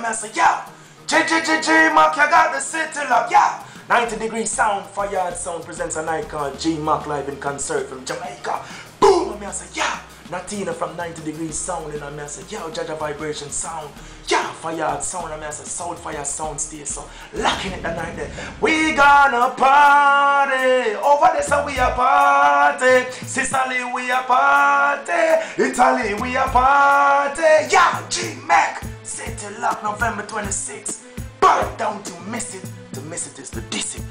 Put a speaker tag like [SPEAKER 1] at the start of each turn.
[SPEAKER 1] me I say, yo, G-Mac, you got the city lock, yeah. 90 Degree Sound, Fire Sound presents a night called G-Mac live in concert from Jamaica. Boom, and me I say, yeah. Natina from 90 Degree Sound, and I say, yo, Jaja Vibration Sound, yeah, Fire Sound, and I say, Sound Fire Sound stay, so locking it the night there. We gonna party, over there so we a party, Sicily we a party, Italy we a party, yeah, G-Mac, City Lock, November 26th, but don't you miss it is the diss it.